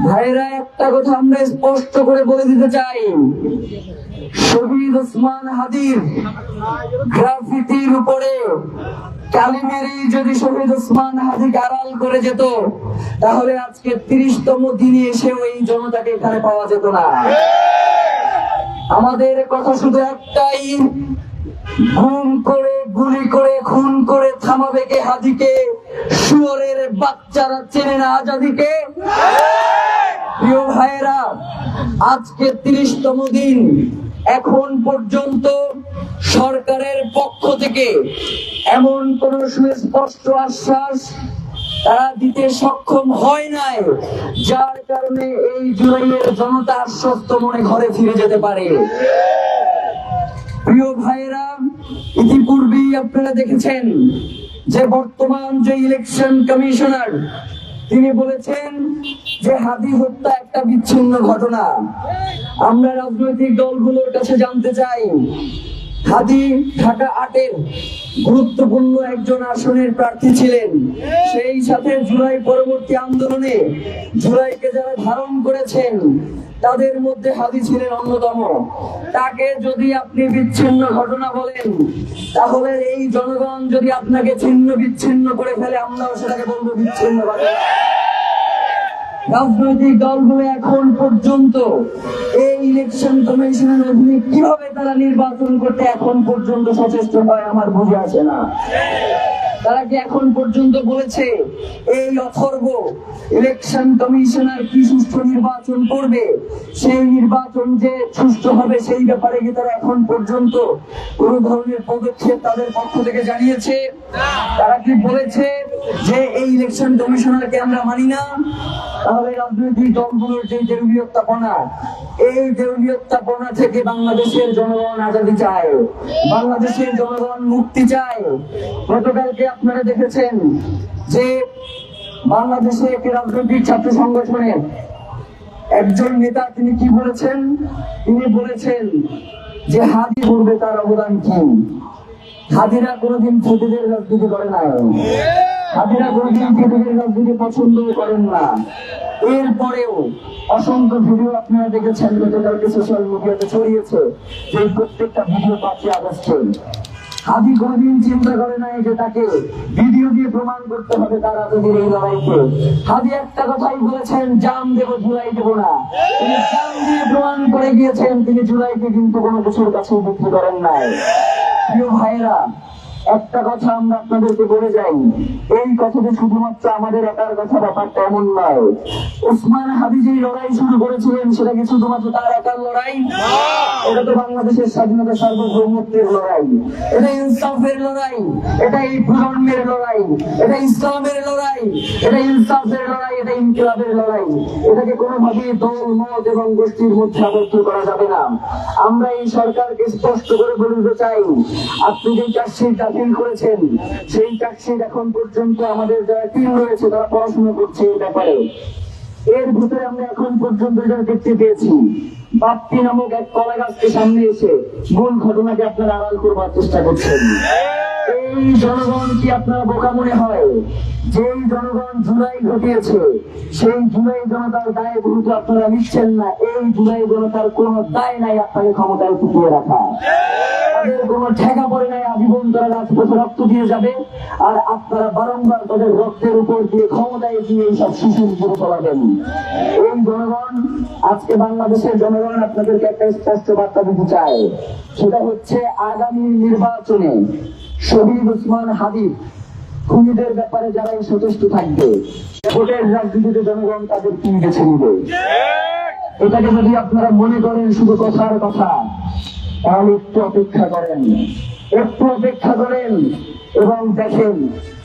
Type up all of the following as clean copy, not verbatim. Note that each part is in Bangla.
ভাইরা, একটা কথা আমরা স্পষ্ট করে বলে দিতে চাই, শহীদ ওসমান হাদির গ্রাফিতির উপরে কালিমেরি যদি শহীদ ওসমান হাদি আড়াল করে যেত, তাহলে আজকে 30তম দিনে এসেও এই জনতাকে এখানে পাওয়া যেত না। আমাদের কথা শুধু একটাই, গুম করে গুলি করে খুন করে থামাবে কে হাদিকে? শুয়োরের বাচ্চারা চেনে না আজাদিকে। প্রিয় ভাইয়েরা, আজকে 30তম দিন, এখন পর্যন্ত সরকারের পক্ষ থেকে এমন কোন সুস্পষ্ট আশ্বাস তারা দিতে সক্ষম হয় নাই, যার কারণে এই জুলাইয়ের জনতা আশ্বস্ত মনে ঘরে ফিরে যেতে পারে। প্রিয় ভাইয়েরা, ইতিপূর্বেই আপনারা দেখেছেন যে বর্তমান যে ইলেকশন কমিশনার, তিনি বলেছেন যে হাদি হত্যা একটা বিচ্ছিন্ন ঘটনা। আমরা রাজনৈতিক দলগুলোর কাছে জানতে চাই, হাদি ঢাকা 8-এর গুরুত্বপূর্ণ একজন আসনের প্রার্থী ছিলেন। সেই সাথে জুলাই পরবর্তী আন্দোলনে জুলাইকে যারা ধারণ করেছেন তাদের মধ্যে হাদি ছিলেন অন্যতম। তাকে যদি আপনি বিচ্ছিন্ন ঘটনা বলেন, তাহলে এই জনগণ যদি আপনাকে ছিন্ন বিচ্ছিন্ন করে ফেলে, আমরাও সেটাকে বলবো বিচ্ছিন্ন ঘটনা। রাজনৈতিক দলগুলো এখন পর্যন্ত এই ইলেকশন কমিশনের অধীনে কিভাবে তারা নির্বাচন করতে এখন পর্যন্ত সচেষ্ট হয় আমার বুঝে আসে না। তারা কি এখন পর্যন্ত বলেছে এই অথর্ব ইলেকশন কমিশনার কি সুষ্ঠু নির্বাচন করবে? সেই নির্বাচন যে সুষ্ঠু হবে সেই ব্যাপারে কি তারা এখন পর্যন্ত কোন ধরনের পদক্ষেপ তাদের পক্ষ থেকে জানিয়েছে? তারা কি বলেছে যে এই ইলেকশন কমিশনারকে আমরা মানি না? তাহলে রাজনৈতিক দলগুলোর যে দেউলিয়ত্বপনা, এই দেউলিয়ত্বপনা থেকে বাংলাদেশের জনগণ আজাদী চায়, বাংলাদেশের জনগণ মুক্তি চায়। গতকালকে আপনারা দেখেছেন যে বাংলাদেশে একটি রাজনৈতিক ছাত্র সংগঠনের একজন নেতা তিনি কি বলেছেন? তিনি বলেছেন যে হাদি পূর্বে তার অবদান কি? হাদিরা কোনোদিন খেতেদের রাজনীতি করে নাই, হাদিরা কোনোদিন খেতেদের রাজনীতি পছন্দ করেন না। এরপরেও অসংখ্য ভিডিও আপনারা দেখেছেন, গতকালকে সোশ্যাল মিডিয়াতে ছড়িয়েছে, যে প্রত্যেকটা ভিডিও 5 আগস্ট। হাদি কোনদিন চিন্তা করে নাই যে তাকে ভিডিও দিয়ে প্রমাণ করতে হবে তার আজাদির এই লড়াইকে। হাদি একটা কথাই বলেছেন, জান দেব জুলাই দেব না। তিনি জান দিয়ে প্রমাণ করে গিয়েছেন, তিনি জুলাইকে কিন্তু কোনো কিছুর কাছে বিক্রি করেন নাই। প্রিয় ভাইয়েরা, একটা কথা আমরা আপনাদেরকে বলে যাই, এই কথাটি শুধুমাত্র আমাদের একার কথা, ব্যাপারটা এমন নয়। ওসমান হাদি যে লড়াই শুরু করেছিলেন সেটা কি শুধুমাত্র তার একার লড়াই? এটা তো বাংলাদেশের স্বাধীনতা সার্বভৌমত্বের লড়াই, এটা ইনসাফের লড়াই, এটা এই প্রজন্মের লড়াই, এটা ইসলামের লড়াই, এটা ইনসাফের লড়াই, এটা ইনকিলাবের লড়াই। এটাকে কোনোভাবেই দল মত এবং গোষ্ঠীর মধ্যে আবদ্ধ করা যাবে না। আমরা এই সরকারকে স্পষ্ট করে বলতে চাই, আপনি যে চার্জশিট দাখিল করেছেন, সেই চার্জশিট এখন পর্যন্ত আমাদের যারা টিম রয়েছে তারা পড়াশোনা করছে এই ব্যাপারে। এর ভিতরে আমরা এখন পর্যন্ত যেটা দেখতে পেয়েছি, বাপ্পি নামক এক কলা গাছকে সামনে এসে মূল ঘটনাকে আপনারা আড়াল করবার চেষ্টা করছেন। এই জনগণ কি আপনারা বোকা মনে হয়? যেই জনগণ জুলাই ঘটিয়েছে, সেই জুলাই জনতার দায় যেহেতু আপনারা নিচ্ছেন না, এই জুলাই জনতার কোন দায় নাই আপনাকে ক্ষমতায় টিকিয়ে রাখা। তাদের কোন ঠেকা পড়ে নাই আজীবন তারা রাজপথে রক্ত দিয়ে যাবে, আর আপনারা বারংবার তাদের রক্তের উপর দিয়ে ক্ষমতায় দিয়ে এইসব শিশুর উপরে চলাবেন। এই জনগণ, আজকে বাংলাদেশের জনগণ আপনাদেরকে একটা স্পষ্ট বার্তা দিতে চায়, সেটা হচ্ছে আগামী নির্বাচনে শহীদ ওসমান হাদি খুনিদের ব্যাপারে যারা সচেষ্ট থাকবে, ভোটের রাজনীতিতে জনগণ তাদের কি বেছে নিবে। এটাকে যদি আপনারা মনে করেন শুধু কথার কথা, তাহলে একটু অপেক্ষা করেন, একটু অপেক্ষা করেন এবং দেখেন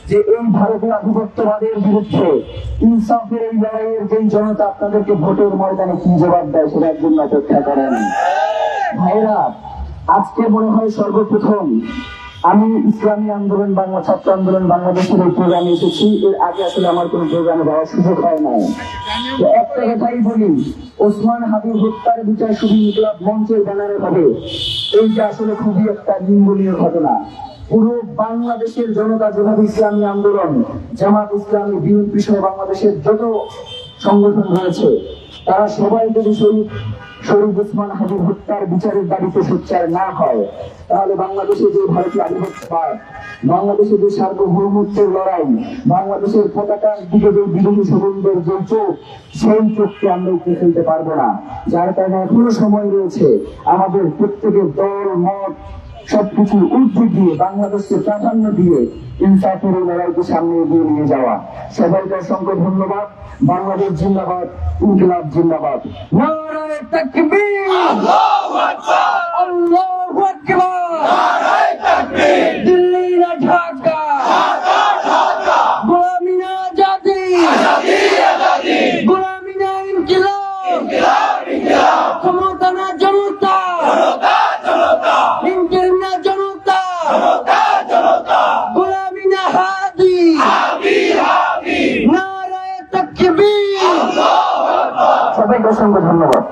যে এই ভারতের আধিপত্যবাদের বিরুদ্ধে ইনসাফের এই লড়াইয়ের যে জনতা আপনাদেরকে ভোটের ময়দানে কি জবাব দেয়, সেটার জন্য অপেক্ষা করেন। ভাইরা, আজকে মনে হয় সর্বপ্রথম আমি ইসলামী আন্দোলন, বাংলা ছাত্র আন্দোলন বাংলাদেশের এই প্রোগ্রামে এসেছি। এর আগে আসলে আমার কোনো প্রোগ্রামে যাওয়ার সুযোগ হয় নাই। একটা কথাই বলি, ওসমান হাদি হত্যার বিচার শুধু ইনকিলাব মঞ্চের ব্যানারে হবে, এইটা আসলে খুবই একটা নিন্দনীয় ঘটনা। পুরো বাংলাদেশের জনতা যেভাবে ইসলামী আন্দোলন, জামাত ইসলামী, বিএনপি সহ বাংলাদেশের যত সংগঠন রয়েছে, তারা সবাই যদি শরীফ ওসমান হাদির হত্যার বিচারের দাবিতে সোচ্চার না হয়, তাহলে বাংলাদেশে যে ভারতীয় আধিপত্যবাদ, বাংলাদেশে যে সার্বভৌমত্বের লড়াই, বাংলাদেশের পতাকার দিকে যে বিদেশি সবুজদের যে চোখ, সেই চোখকে আমরা উপরে ফেলতে পারবো না। যার কারণে এখনো সময় রয়েছে আমাদের প্রত্যেকের দল মত সবকিছু ঊর্ধ্বে দিয়ে বাংলাদেশকে প্রাধান্য দিয়ে ইনসাফের এই লড়াইকে সামনে এগিয়ে নিয়ে যাওয়া। সবাইকে অসংখ্য ধন্যবাদ। বাংলাদেশ জিন্দাবাদ, ইনকিলাব জিন্দাবাদ। নারায়ে তাকবীর, আল্লাহু আকবার, আল্লাহু আকবার, নারায়ে তাকবীর। দিল্লি না ঢাকা, ঢাকা ঢাকা, গোলামি না আজাদি, আজাদি আজাদি, গোলামি না ইনকিলাব, ইনকিলাব ইনকিলাব, ক্ষমতা না জনতা, জনতা জনতা, ইনকিলাব না জনতা, জনতা জনতা, গোলামি না হাদি, হাদি হাদি, নারায়ে তাকবীর, আল্লাহু আকবার। সবাইকে অসংখ্য ধন্যবাদ।